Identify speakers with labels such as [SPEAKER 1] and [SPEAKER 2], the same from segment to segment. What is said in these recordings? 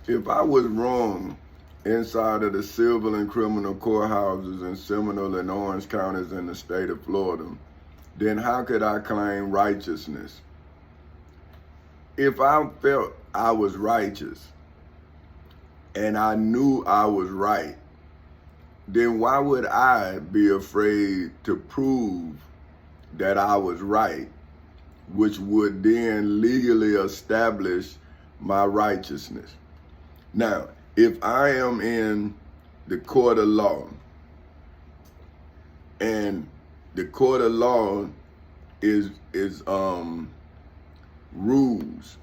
[SPEAKER 1] If I was wrong inside of the civil and criminal courthouses in Seminole and Orange counties in the state of Florida, then how could I claim righteousness? If I felt I was righteous and I knew I was right, then why would I be afraid to prove that I was right, which would then legally establish my righteousness? Now, if I am in the court of law, and the court of law is rules,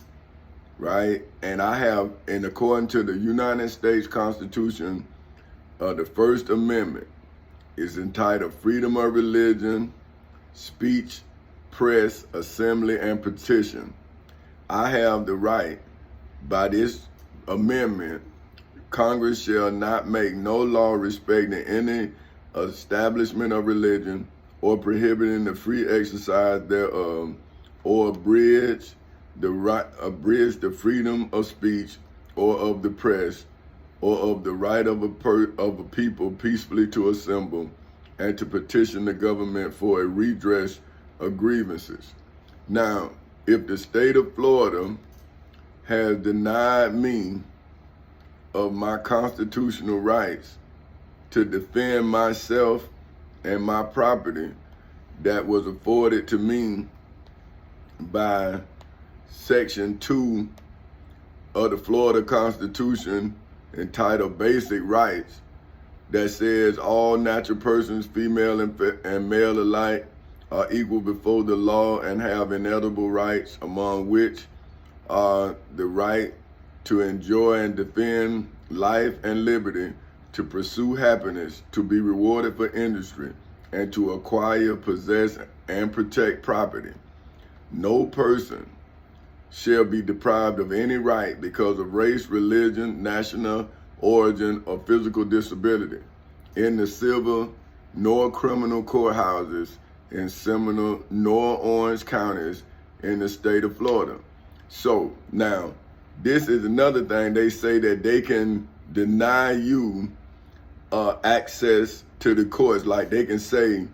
[SPEAKER 1] right? And I have, and according to the United States Constitution, the First Amendment is entitled freedom of religion, speech, press, assembly, and petition. I have the right by this amendment, Congress shall not make no law respecting any establishment of religion or prohibiting the free exercise thereof, or abridge the freedom of speech or of the press or of the right of a people peacefully to assemble and to petition the government for a redress of grievances. Now, if the state of Florida has denied me of my constitutional rights to defend myself and my property that was afforded to me by Section 2 of the Florida Constitution entitled Basic Rights, that says all natural persons, female and male alike, are equal before the law and have inalienable rights, among which are the right to enjoy and defend life and liberty, to pursue happiness, to be rewarded for industry, and to acquire, possess, and protect property. No person shall be deprived of any right because of race, religion, national origin, or physical disability in the civil nor criminal courthouses in Seminole nor Orange counties in the state of Florida. So now, this is another thing. They say that they can deny you access to the courts. Like they can say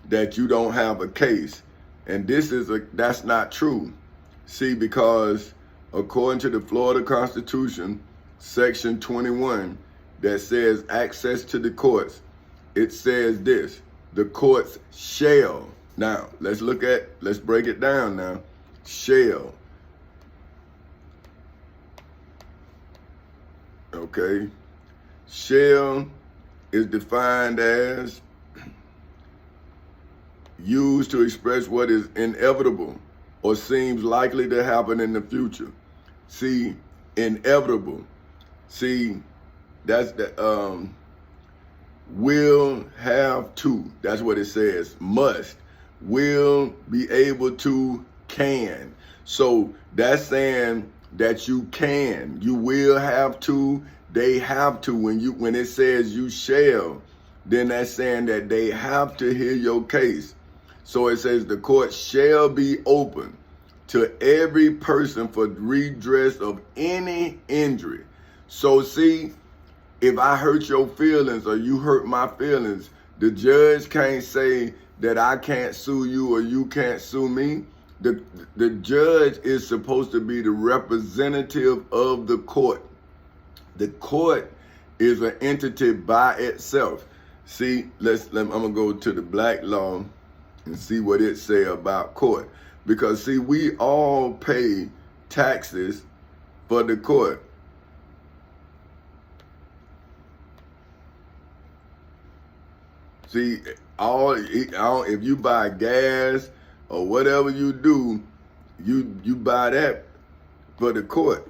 [SPEAKER 1] that you don't have a case. And that's not true. See, because according to the Florida Constitution, Section 21, that says access to the courts, it says this: the courts shall. Now, let's break it down now. Shall. Okay. Shall is defined as used to express what is inevitable or seems likely to happen in the future. See, inevitable. See, that's the will, have to. That's what it says. Must, will, be able to, can. So that's saying that you can. You will have to, they have to. When it says you shall, then that's saying that they have to hear your case. So it says the court shall be open to every person for redress of any injury. So see, if I hurt your feelings or you hurt my feelings, the judge can't say that I can't sue you or you can't sue me. The judge is supposed to be the representative of the court. The court is an entity by itself. See, I'm gonna go to the black law and see what it say about court. Because see, we all pay taxes for the court. See, if you buy gas or whatever you do, you buy that for the court.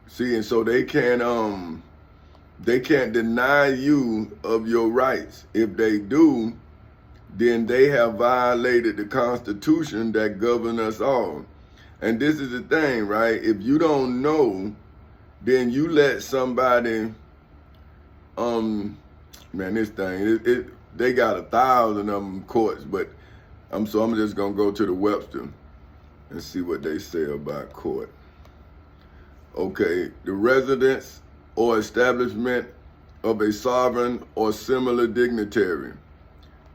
[SPEAKER 1] See, and so they can't deny you of your rights. If they do, then they have violated the Constitution that governs us all. And this is the thing, right? If you don't know, then you let somebody, man, this thing, they got 1,000 of them courts, but I'm just gonna go to the Webster. and see what they say about court. Okay, the residence or establishment of a sovereign or similar dignitary,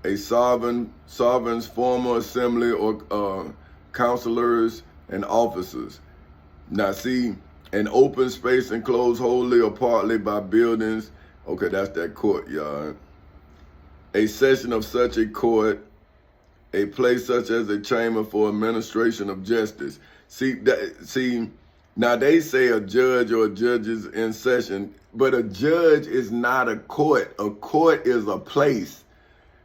[SPEAKER 1] a sovereign's former assembly or counselors and officers. Now see, an open space enclosed wholly or partly by buildings. Okay, that's that courtyard. A session of such a court, a place such as a chamber for administration of justice. See, now they say a judge or judges in session, but a judge is not a court. A court is a place.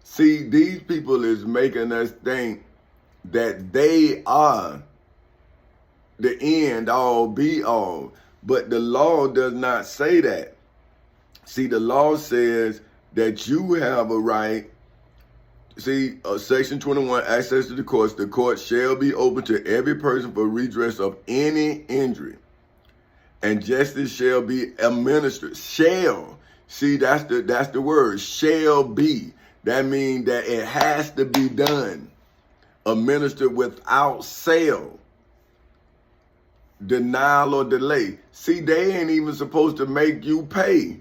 [SPEAKER 1] See, these people is making us think that they are the end all be all, but the law does not say that. See, the law says that you have a right. See, Section 21, access to the courts. The court shall be open to every person for redress of any injury, and justice shall be administered. Shall. See, that's the word. Shall be. That means that it has to be done. Administered without sale, denial, or delay. See, they ain't even supposed to make you pay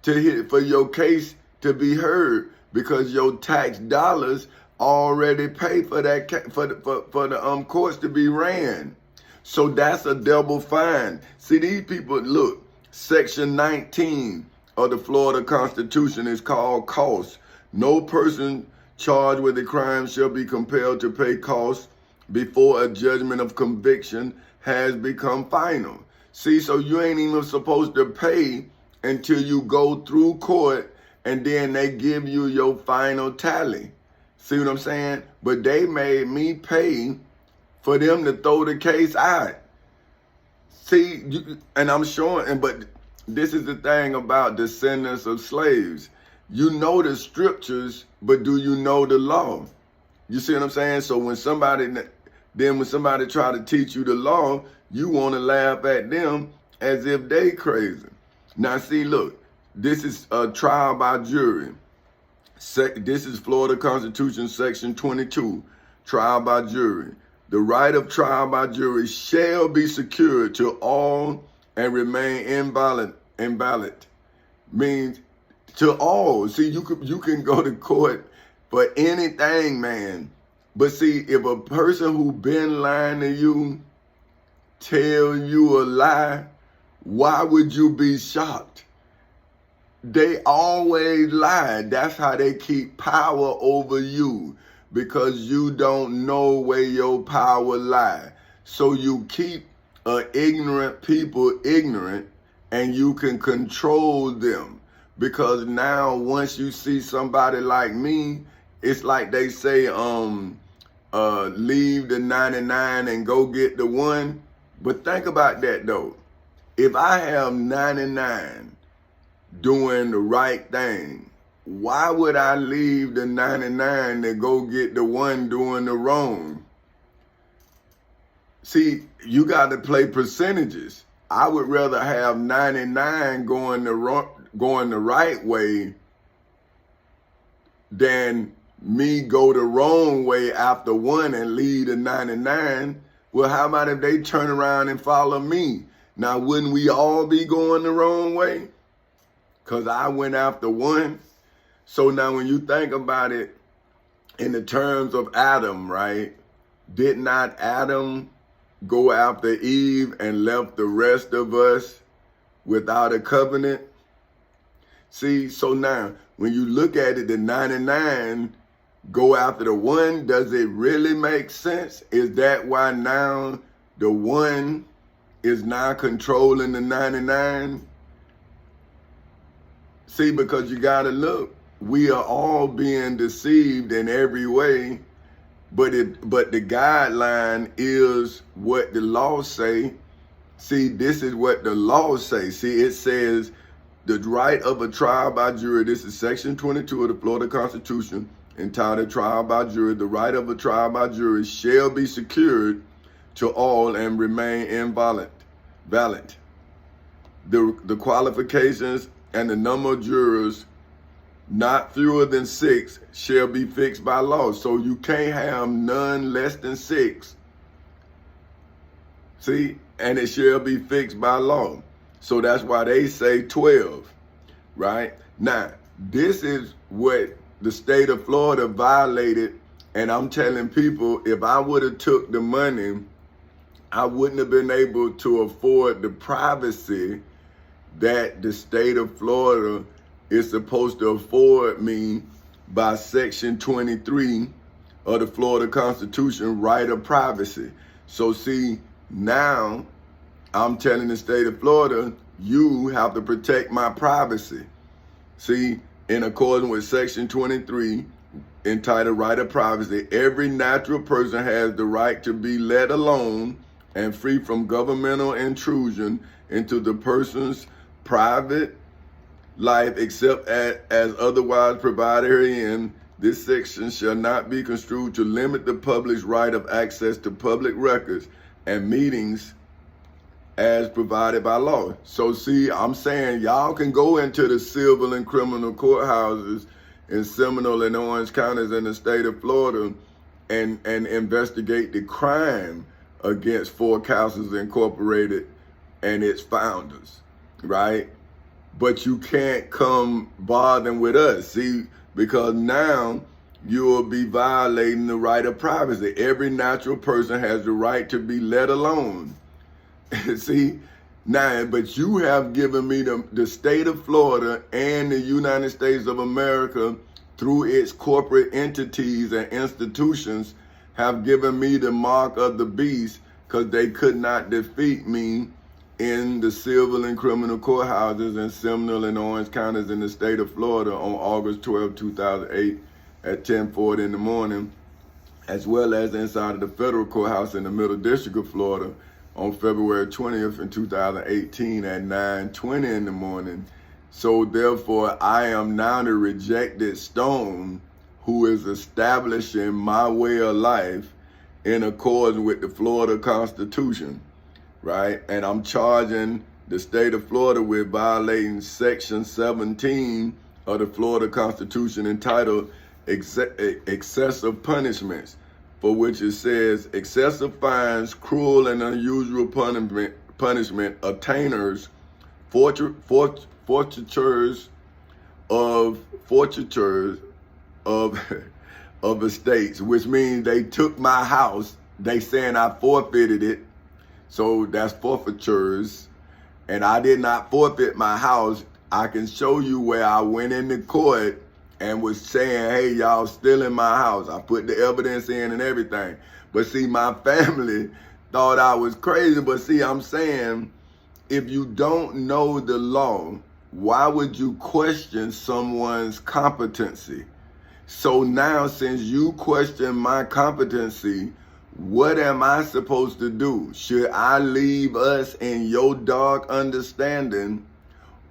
[SPEAKER 1] for your case to be heard, because your tax dollars already pay for that for the courts to be ran. So that's a double fine. See, these people, look, Section 19 of the Florida Constitution is called costs. No person charged with a crime shall be compelled to pay costs before a judgment of conviction has become final. See, so you ain't even supposed to pay until you go through court, and then they give you your final tally. See what I'm saying? But they made me pay for them to throw the case out. See, and I'm showing, but this is the thing about descendants of slaves. You know the scriptures, but do you know the law? You see what I'm saying? So when somebody try to teach you the law, you want to laugh at them as if they crazy. Now see, look, this is a trial by jury. This is Florida Constitution, Section 22, trial by jury. The right of trial by jury shall be secured to all and remain inviolate. Means to all. See, you can go to court for anything, man. But see, if a person who been lying to you tell you a lie, why would you be shocked? They always lie. That's how they keep power over you, because you don't know where your power lie. So you keep ignorant people ignorant, and you can control them. Because now once you see somebody like me, it's like they say, leave the 99 and go get the one. But think about that though. If I have 99 doing the right thing, why would I leave the 99 to go get the one doing the wrong? See, you got to play percentages. I would rather have 99 going the right way than me go the wrong way after one and leave the 99. Well, how about if they turn around and follow me? Now, wouldn't we all be going the wrong way? Because I went after one. So now when you think about it in the terms of Adam, right? Did not Adam go after Eve and left the rest of us without a covenant? See, so now when you look at it, the 99 go after the one, does it really make sense? Is that why now the one is now controlling the 99? See, because you got to look, we are all being deceived in every way, but the guideline is what the law say. See, this is what the law say. See, it says the right of a trial by jury. This is Section 22 of the Florida Constitution, entitled Trial by Jury. The right of a trial by jury shall be secured to all and remain inviolate. The qualifications and the number of jurors, not fewer than 6, shall be fixed by law. So you can't have none less than 6 See, and it shall be fixed by law. So that's why they say 12, right? Now, this is what the state of Florida violated. And I'm telling people, if I would have took the money, I wouldn't have been able to afford the privacy that the state of Florida is supposed to afford me by Section 23 of the Florida Constitution, right of privacy. So see, now I'm telling the state of Florida, you have to protect my privacy. See, in accordance with Section 23, entitled Right of Privacy, every natural person has the right to be let alone and free from governmental intrusion into the person's private life, except as otherwise provided herein. This section shall not be construed to limit the public's right of access to public records and meetings as provided by law. So see, I'm saying y'all can go into the civil and criminal courthouses in Seminole and Orange counties in the state of Florida and investigate the crime against Forecasters Incorporated and its founders, right? But you can't come bothering with us, see, because now you will be violating the right of privacy. Every natural person has the right to be let alone. See, now, but you have given me the state of Florida and the United States of America through its corporate entities and institutions have given me the mark of the beast, because they could not defeat me in the civil and criminal courthouses in Seminole and Orange counties in the state of Florida on August 12, 2008 at 10:40 in the morning, as well as inside of the federal courthouse in the Middle District of Florida on February 20th in 2018 at 9:20 in the morning. So therefore, I am now the rejected stone who is establishing my way of life in accordance with the Florida Constitution, right? And I'm charging the state of Florida with violating Section 17 of the Florida Constitution entitled Excessive Punishments, for which it says excessive fines, cruel and unusual punishment, attainers, forfeitures of estates, which means they took my house. They saying I forfeited it. So that's forfeitures. And I did not forfeit my house. I can show you where I went into court and was saying, hey, y'all still in my house. I put the evidence in and everything. But see, my family thought I was crazy. But see, I'm saying, if you don't know the law, why would you question someone's competency? So now, since you question my competency, what am I supposed to do? Should I leave us in your dark understanding,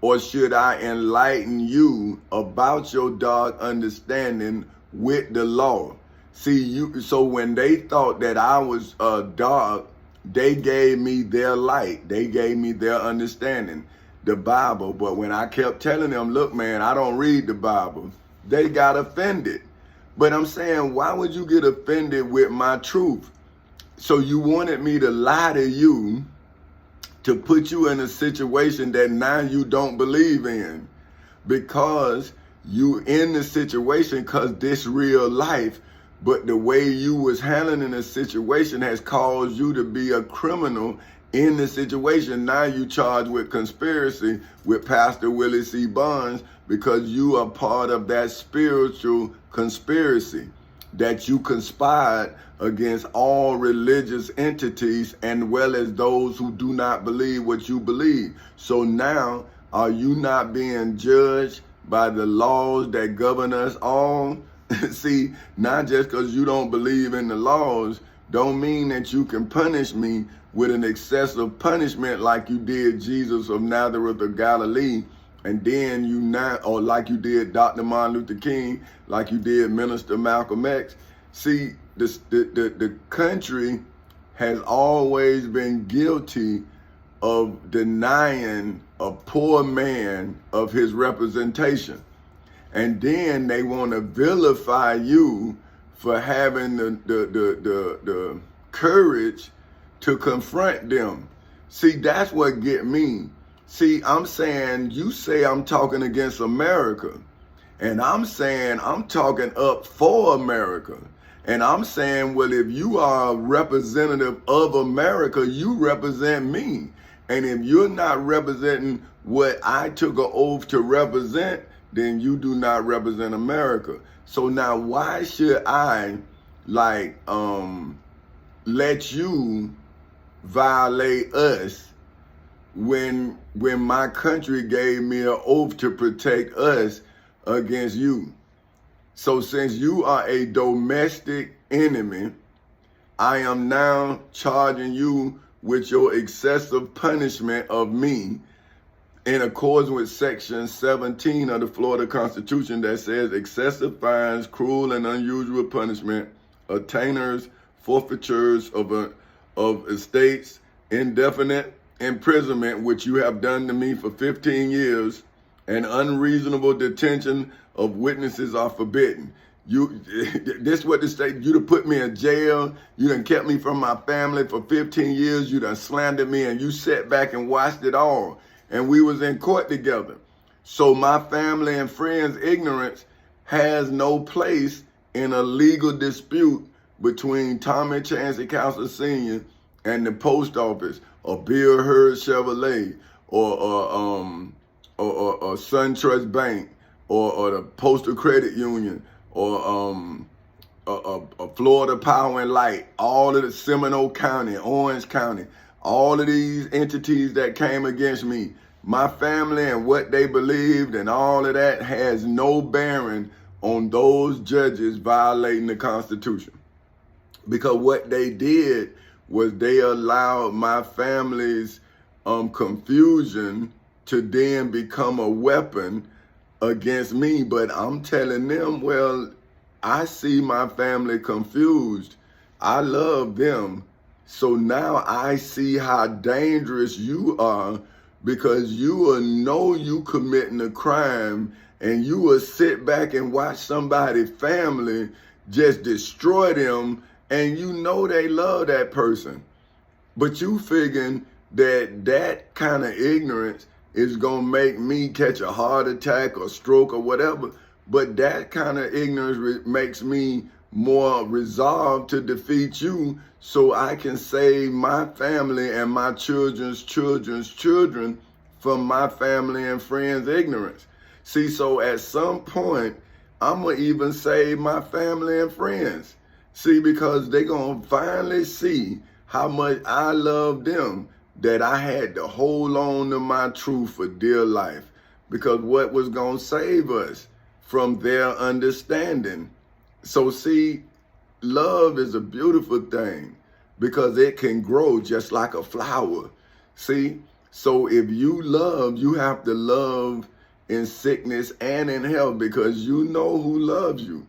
[SPEAKER 1] or should I enlighten you about your dark understanding with the law? See, so when they thought that I was dark, they gave me their light. They gave me their understanding, the Bible. But when I kept telling them, look, man, I don't read the Bible, they got offended. But I'm saying, why would you get offended with my truth? So you wanted me to lie to you to put you in a situation that now you don't believe in, because you in the situation because this real life, but the way you was handling the situation has caused you to be a criminal in the situation. Now you charged with conspiracy with Pastor Willie C. Barnes, because you are part of that spiritual conspiracy that you conspired against all religious entities, and well as those who do not believe what you believe. So now, are you not being judged by the laws that govern us all? See, not just because you don't believe in the laws, don't mean that you can punish me with an excessive punishment like you did Jesus of Nazareth of Galilee, and then you not, or like you did Dr. Martin Luther King, like you did Minister Malcolm X. See, the country has always been guilty of denying a poor man of his representation. And then they want to vilify you for having the courage to confront them. See, that's what get me. See, I'm saying, you say I'm talking against America. And I'm saying I'm talking up for America. And I'm saying, well, if you are a representative of America, you represent me. And if you're not representing what I took an oath to represent, then you do not represent America. So now why should I let you violate us when my country gave me an oath to protect us against you? So since you are a domestic enemy, I am now charging you with your excessive punishment of me in accordance with Section 17 of the Florida Constitution that says excessive fines, cruel and unusual punishment, attainers, forfeitures of estates, indefinite imprisonment, which you have done to me for 15 years, and unreasonable detention of witnesses are forbidden. This what the state, you done put me in jail, you done kept me from my family for 15 years, you done slandered me, and you sat back and watched it all. And we was in court together. So my family and friends' ignorance has no place in a legal dispute between Tommy Chancey Counselor Sr. and the post office, or Bill Hurd Chevrolet, or SunTrust Bank, or the Postal Credit Union, or Florida Power and Light, all of the Seminole County, Orange County, all of these entities that came against me. My family and what they believed and all of that has no bearing on those judges violating the Constitution. Because what they did was they allowed my family's confusion to then become a weapon against me. But I'm telling them, well, I see my family confused. I love them. So now I see how dangerous you are, because you will know you committing a crime and you will sit back and watch somebody's family just destroy them, and you know they love that person. But you figuring that kind of ignorance is going to make me catch a heart attack or stroke or whatever. But that kind of ignorance makes me more resolved to defeat you, so I can save my family and my children's children from my family and friends' ignorance. See, so at some point, I'm going to even save my family and friends. See, because they're going to finally see how much I love them, that I had to hold on to my truth for dear life. Because what was going to save us from their understanding? So see, love is a beautiful thing because it can grow just like a flower. See, so if you love, you have to love in sickness and in health, because you know who loves you.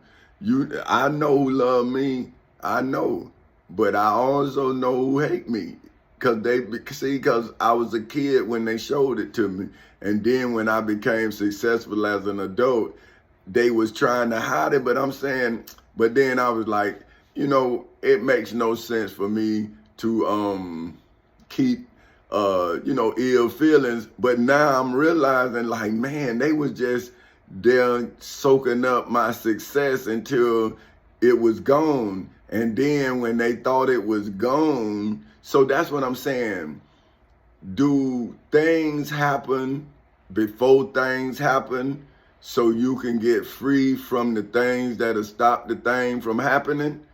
[SPEAKER 1] I know who love me, I know, but I also know who hate me. Because I was a kid when they showed it to me. And then when I became successful as an adult, they was trying to hide it, but I'm saying, but then I was like, it makes no sense for me to keep, ill feelings. But now I'm realizing, like, man, they was just there soaking up my success until it was gone. And then when they thought it was gone, so that's what I'm saying. Do things happen before things happen so you can get free from the things that'll stop the thing from happening?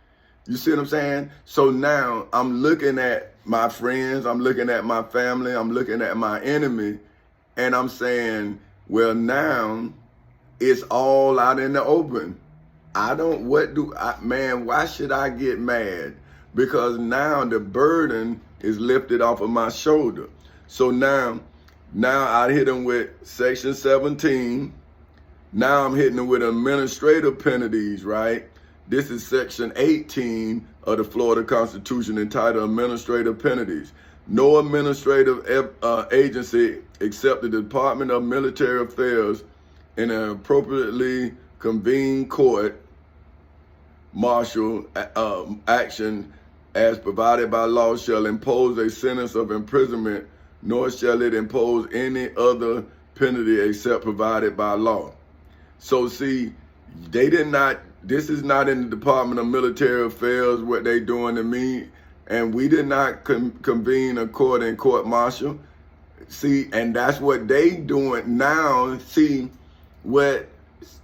[SPEAKER 1] You see what I'm saying? So now I'm looking at my friends, I'm looking at my family, I'm looking at my enemy, and I'm saying, well, now it's all out in the open. Why should I get mad? Because now the burden is lifted off of my shoulder. So now I hit them with Section 17. Now I'm hitting them with administrative penalties, right? This is Section 18 of the Florida Constitution entitled Administrative Penalties. No administrative agency except the Department of Military Affairs in an appropriately convened court martial action as provided by law shall impose a sentence of imprisonment, nor shall it impose any other penalty except provided by law. So see, they did not, this is not in the Department of Military Affairs what they doing to me, and we did not convene a court and court-martial. See, and that's what they doing now. See, what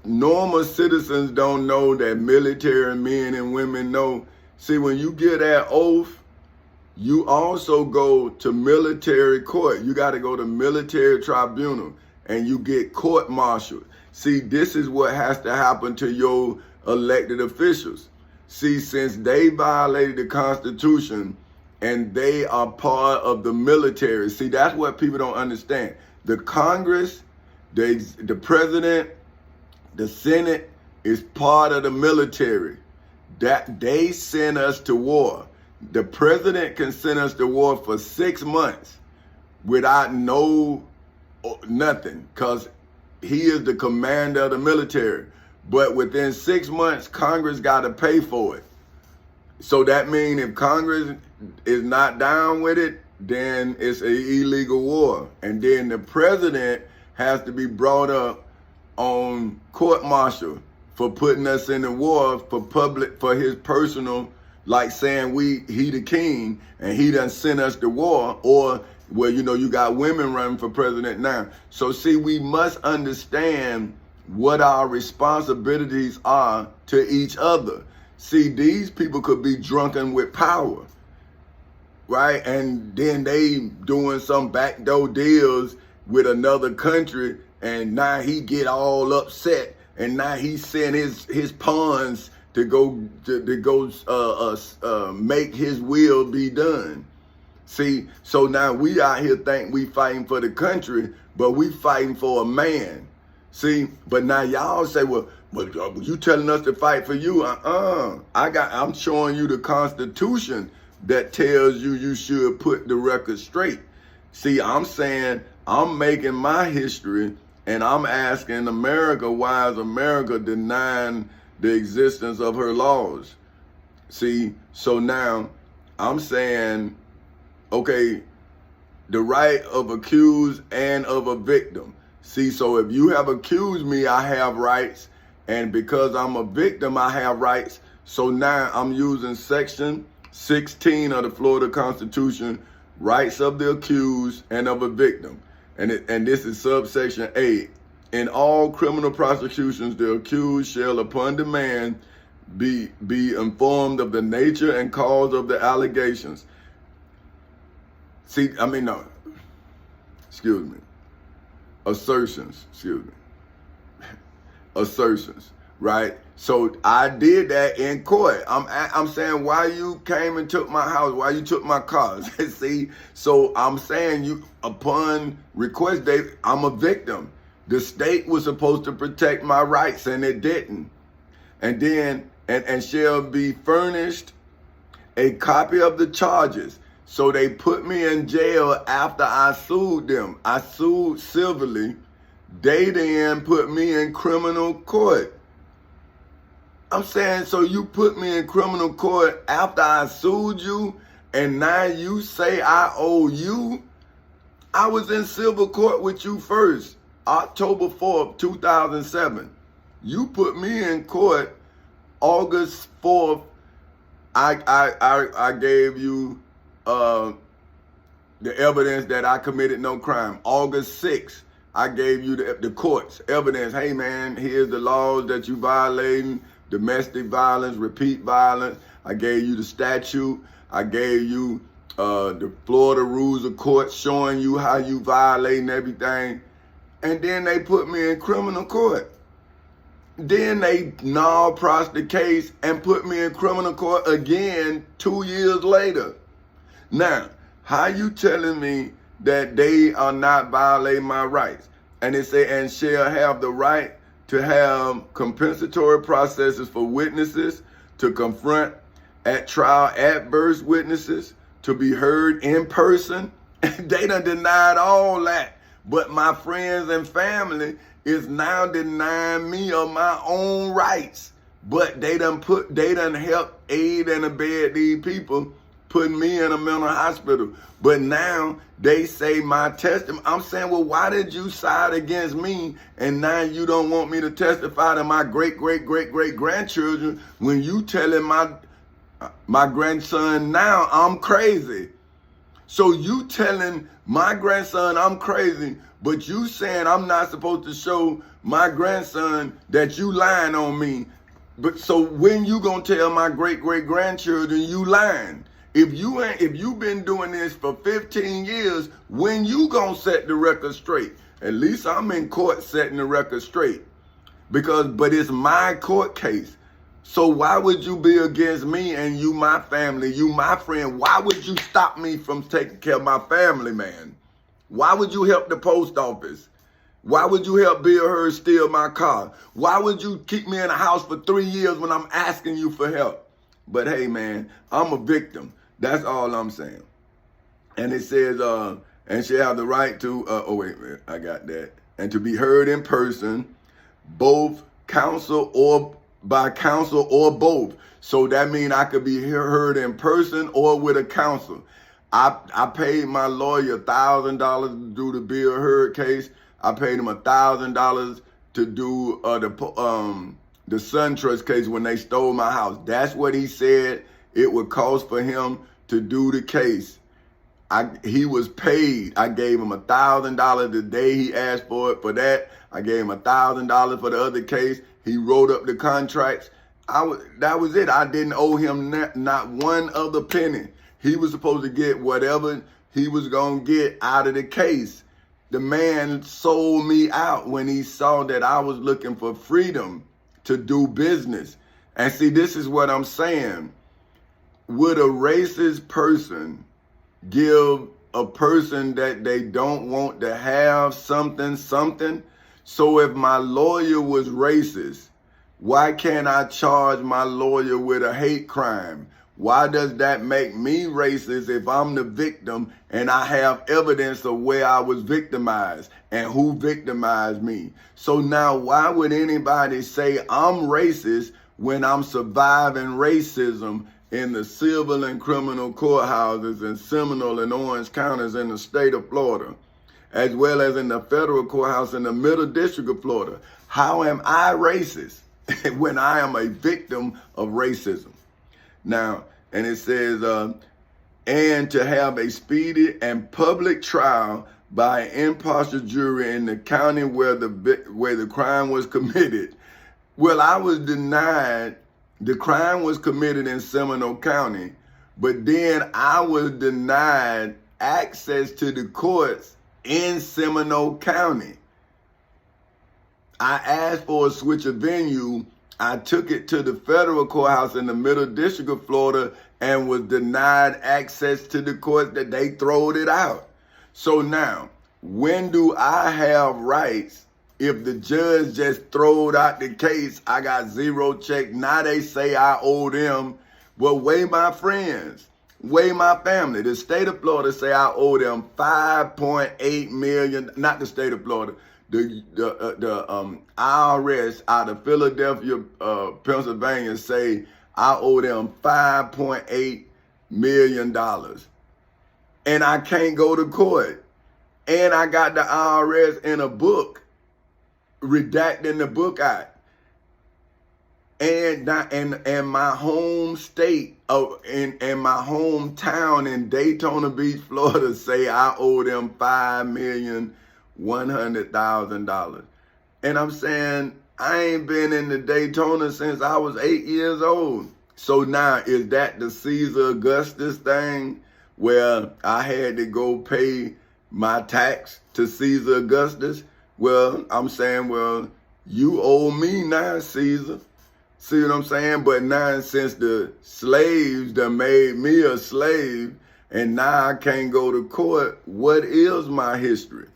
[SPEAKER 1] normal citizens don't know that military men and women know. See, when you get that oath, you also go to military court. You got to go to military tribunal and you get court-martialed. See, this is what has to happen to your elected officials. See, since they violated the Constitution and they are part of the military, see, that's what people don't understand. The Congress, the president, the Senate is part of the military. That they send us to war. The president can send us to war for 6 months without nothing, because he is the commander of the military. But within 6 months, Congress got to pay for it. So that means if Congress is not down with it, then it's an illegal war. And then the president has to be brought up on court-martial for putting us in the war for his personal, like saying he the king and he done sent us to war. Or, well, you know, you got women running for president now. So see, we must understand what our responsibilities are to each other. See, these people could be drunken with power, right? And then they doing some backdoor deals with another country, and now he get all upset, and now he sent his pawns to go make his will be done. See, so now we out here think we fighting for the country, but we fighting for a man. See, but now y'all say, well, you telling us to fight for you? I'm showing you the Constitution that tells you should put the record straight. See, I'm saying I'm making my history, and I'm asking America, why is America denying the existence of her laws? See, so now I'm saying, okay, the right of accused and of a victim. See, so if you have accused me, I have rights. And because I'm a victim, I have rights. So now I'm using Section 16 of the Florida Constitution, rights of the accused and of a victim. And this is subsection A. In all criminal prosecutions, the accused shall, upon demand, be informed of the nature and cause of the allegations. Assertions, assertions, right? So I did that in court. I'm saying, why you came and took my house? Why you took my cars? See, so I'm saying, you, upon request, I'm a victim. The state was supposed to protect my rights, and it didn't. And then, and shall be furnished a copy of the charges. So they put me in jail after I sued them. I sued civilly. They then put me in criminal court. I'm saying, so you put me in criminal court after I sued you, and now you say I owe you? I was in civil court with you first, October 4th, 2007. You put me in court August 4th. I gave you the evidence that I committed no crime. August 6th, I gave you the court's evidence. Hey man, here's the laws that you violating, domestic violence, repeat violence. I gave you the statute. I gave you the Florida rules of court showing you how you violating everything. And then they put me in criminal court. Then they null-prosed the case and put me in criminal court again 2 years later. Now, how you telling me that they are not violating my rights? And it say, and shall have the right to have compensatory processes for witnesses, to confront at trial adverse witnesses, to be heard in person. They done denied all that. But my friends and family is now denying me of my own rights But they done help aid and abet these people, putting me in a mental hospital. But now they say my testimony. I'm saying, well, why did you side against me and now you don't want me to testify to my great-great-great-great-grandchildren when you telling my grandson now I'm crazy? So you telling my grandson I'm crazy, but you saying I'm not supposed to show my grandson that you lying on me. But so when you gonna tell my great-great-grandchildren you lying? If you been doing this for 15 years, when you gonna set the record straight? At least I'm in court setting the record straight. But it's my court case. So why would you be against me and you my family, you my friend? Why would you stop me from taking care of my family, man? Why would you help the post office? Why would you help Bill Hurd steal my car? Why would you keep me in a house for 3 years when I'm asking you for help? But hey, man, I'm a victim. That's all I'm saying. And it says, and she have the right to, oh wait a minute, I got that. And to be heard in person, both counsel or by counsel or both. So that means I could be heard in person or with a counsel. I paid my lawyer $1,000 to do the Bill Hurd case. I paid him $1,000 to do the SunTrust case when they stole my house. That's what he said it would cost for him to do the case. He was paid. I gave him $1,000 the day he asked for it. For that, I gave him $1,000 for the other case. He wrote up the contracts. That was it. I didn't owe him not one other penny. He was supposed to get whatever he was going to get out of the case. The man sold me out when he saw that I was looking for freedom to do business. And see, this is what I'm saying. Would a racist person give a person that they don't want to have something? So if my lawyer was racist, why can't I charge my lawyer with a hate crime? Why does that make me racist if I'm the victim and I have evidence of where I was victimized and who victimized me? So now why would anybody say I'm racist when I'm surviving racism in the civil and criminal courthouses in Seminole and Orange counties in the state of Florida, as well as in the federal courthouse in the Middle District of Florida? How am I racist when I am a victim of racism? Now, and it says, and to have a speedy and public trial by an impartial jury in the county where the crime was committed. Well, I was denied. The crime was committed in Seminole County, but then I was denied access to the courts in Seminole County. I asked for a switch of venue. I took it to the federal courthouse in the Middle District of Florida and was denied access to the courts that they throwed it out. So now, when do I have rights if the judge just throwed out the case? I got zero check. Now they say I owe them. Well, weigh my friends, weigh my family. The state of Florida say I owe them $5.8 million, not the state of Florida. The IRS out of Philadelphia, Pennsylvania say I owe them $5.8 million. And I can't go to court. And I got the IRS in a book, redacting the book out. And my home state and my hometown in Daytona Beach, Florida say I owe them $5,100,000. And I'm saying I ain't been in the Daytona since I was 8 years old. So now is that the Caesar Augustus thing where I had to go pay my tax to Caesar Augustus? Well, I'm saying, well, you owe me now, Caesar. See what I'm saying? But now since the slaves done made me a slave and now I can't go to court, what is my history?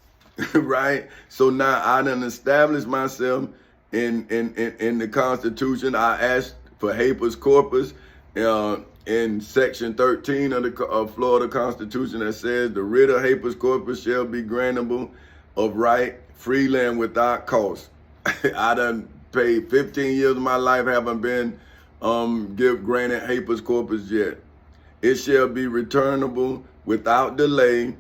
[SPEAKER 1] Right? So now I done established myself in the Constitution. I asked for habeas corpus in Section 13 of the Florida Constitution that says the writ of habeas corpus shall be grantable of right freely and without cost. I done paid 15 years of my life, haven't been granted habeas corpus yet. It shall be returnable without delay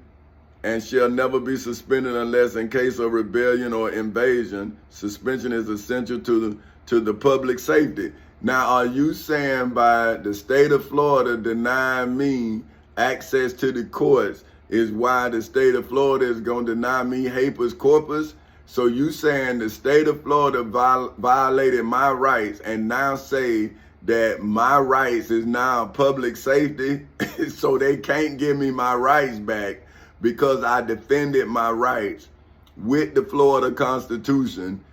[SPEAKER 1] and shall never be suspended unless in case of rebellion or invasion. Suspension is essential to the public safety. Now, are you saying by the state of Florida denying me access to the courts is why the state of Florida is going to deny me habeas corpus? So you saying the state of Florida violated my rights and now say that my rights is now public safety, so they can't give me my rights back because I defended my rights with the Florida Constitution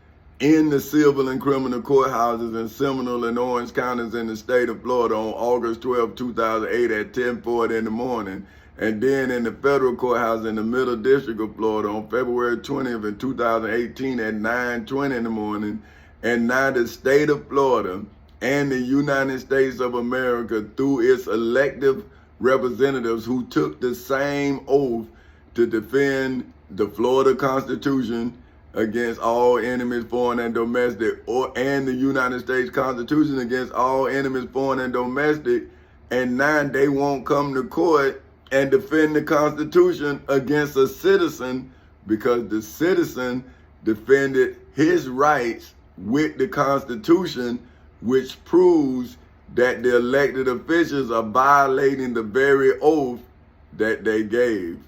[SPEAKER 1] in the civil and criminal courthouses in Seminole and Orange counties in the state of Florida on August 12, 2008 at 10:40 in the morning. And then in the federal courthouse in the Middle District of Florida on February 20th in 2018 at 9:20 in the morning. And now the state of Florida and the United States of America through its elective representatives who took the same oath to defend the Florida Constitution against all enemies, foreign and domestic, and the United States Constitution against all enemies, foreign and domestic, and now they won't come to court and defend the Constitution against a citizen because the citizen defended his rights with the Constitution, which proves that the elected officials are violating the very oath that they gave.